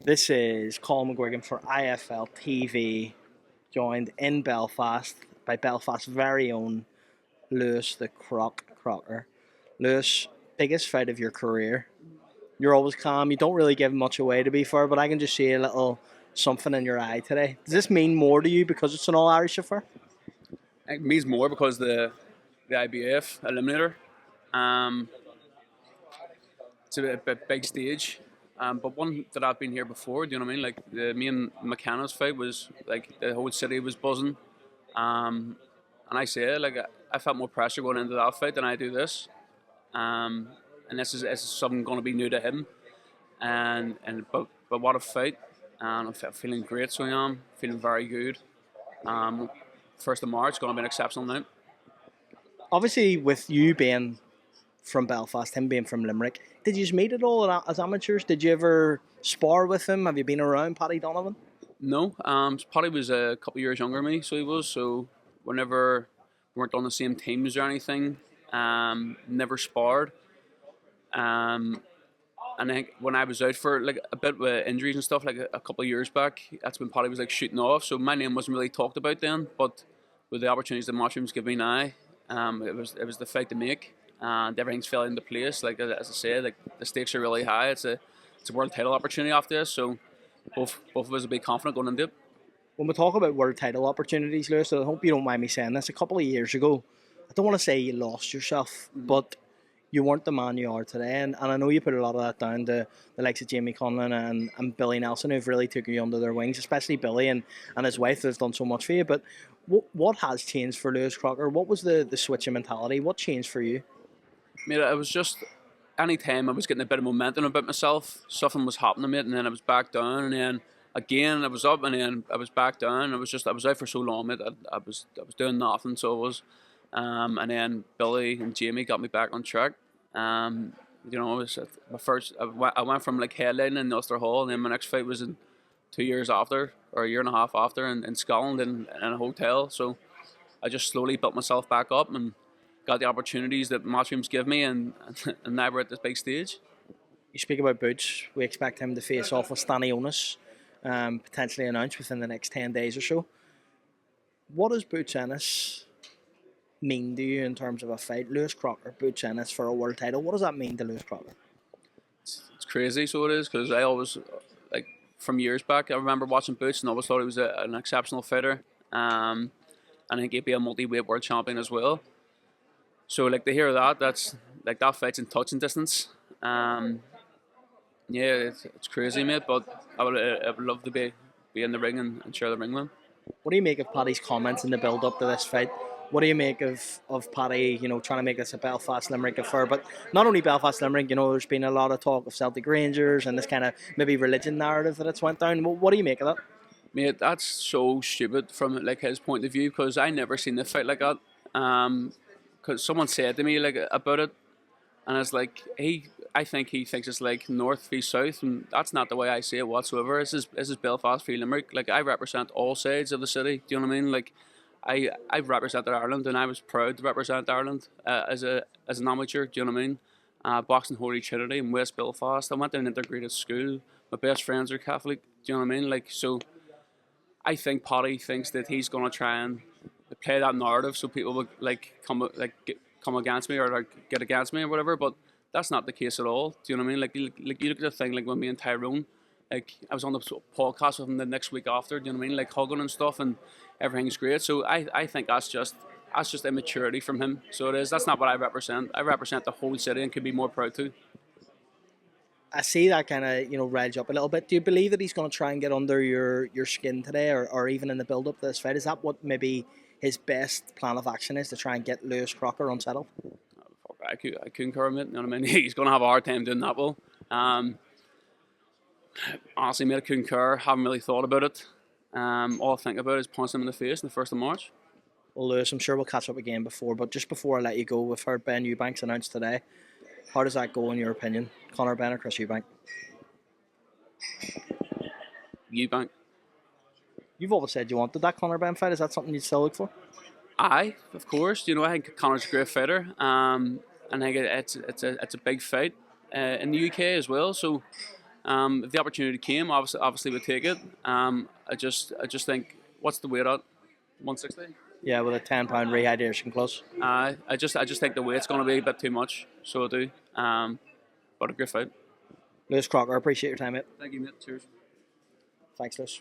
This is MCGUIGAN for IFLTV, joined in Belfast by Belfast's very own Lewis the Crocker. Lewis, biggest fight of your career. You're always calm. You don't really give much away, to be fair, but I can just see a little something in your eye today. Does this mean more to you because it's an all-Irish affair? It means more because the IBF eliminator. It's a big stage. But one that I've been here before, do you know what I mean? Like me and McKenna's fight was like the whole city was buzzing. And I say like I felt more pressure going into that fight than I do this. And this is something going to be new to him. But what a fight! And I'm feeling great, so I am feeling very good. 1st of March going to be an exceptional night. Obviously, with you being from Belfast, him being from Limerick, did you just meet at all as amateurs? Did you ever spar with him? Have you been around Paddy Donovan? No, Paddy was a couple of years younger than me, so he was. So we weren't on the same teams or anything. Never sparred. And I think when I was out for like a bit with injuries and stuff, like a couple of years back, that's when Paddy was like shooting off. So my name wasn't really talked about then. But with the opportunities that Mushrooms give me now, it was the fight to make. And everything's fell into place. Like as I said, like the stakes are really high. It's a world title opportunity after this, so both of us will be confident going into it. When we talk about world title opportunities, Lewis, I hope you don't mind me saying this. A couple of years ago, I don't want to say you lost yourself, but you weren't the man you are today. And I know you put a lot of that down to the likes of Jamie Conlon and Billy Nelson, who've really taken you under their wings, especially Billy and his wife that's done so much for you. But what has changed for Lewis Crocker? What was the switch in mentality? What changed for you? Mate, it was just any time I was getting a bit of momentum about myself, something was happening, mate, and then I was back down, and then again I was up, and then I was back down. I was out for so long, mate. I was doing nothing, so I was, and then Billy and Jamie got me back on track. You know, it was my first. I went from like headlining in Ulster Hall, and then my next fight was in 2 years after, or a year and a half after, in Scotland in a hotel. So I just slowly built myself back up and got the opportunities that Mushrooms give me, and now we're at this big stage. You speak about BOUT. We expect him to face off with Stanionis, potentially announced within the next 10 days or so. What does BOUT Ennis mean to you in terms of a fight? Lewis Crocker, BOUT Ennis for a world title. What does that mean to Lewis Crocker? It's crazy, so it is, because I always, like, from years back, I remember watching BOUT and always thought he was an exceptional fighter. And I think he'd be a multi-weight world champion as well. So like to hear that's like that fight's in touching distance. Yeah, it's crazy, mate. But I would love to be in the ring and share the ring with him. What do you make of Paddy's comments in the build up to this fight? What do you make of Paddy, you know, trying to make this a Belfast Limerick affair? But not only Belfast Limerick, you know, there's been a lot of talk of Celtic Rangers and this kind of maybe religion narrative that it's went down. What do you make of that? Mate, that's so stupid from like his point of view, because I never seen a fight like that. Because someone said to me like about it, and it's like I think he thinks it's like north v south, and that's not the way I see it whatsoever. This is Belfast v Limerick. Like I represent all sides of the city. Do you know what I mean? Like I represented Ireland, and I was proud to represent Ireland as an amateur. Do you know what I mean? Boxing Holy Trinity in West Belfast. I went to an integrated school. My best friends are Catholic. Do you know what I mean? Like so, I think Paddy thinks that he's gonna try and play that narrative so people would like come against me or like get against me or whatever, but that's not the case at all. Do you know what I mean? Like you look at the thing, like when me and Tyrone, like I was on the podcast with him the next week after. Do you know what I mean? Like hugging and stuff, and everything's great. So I think that's just immaturity from him. So it is. That's not what I represent. I represent the whole city and could be more proud to. I see that kind of, you know, riles you up a little bit. Do you believe that he's going to try and get under your skin today, or even in the build up to this fight? Is that what maybe his best plan of action is, to try and get Lewis Crocker unsettled? I concur with it. You know what I mean? He's going to have a hard time doing that. Well, honestly, mate, I concur. Haven't really thought about it. All I think about is punching him in the face on the 1st of March. Well, Lewis, I'm sure we'll catch up again before, but just before I let you go, we've heard Benn Eubank's announced today. How does that go in your opinion? CONOR, Benn or Chris Eubank? Eubank. You've always said you wanted that CONOR Benn fight. Is that something you'd still look for? Aye, of course. You know, I think Conor's a great fighter. And I think it's a big fight in the UK as well. So If the opportunity came, obviously we'd take it. I just think, what's the weight at? 160. Yeah, with a £10 rehydration clause. I just think the weight's going to be a bit too much. So I do. But a great fight. Lewis Crocker, appreciate your time, mate. Thank you, mate. Cheers. Thanks, Lewis.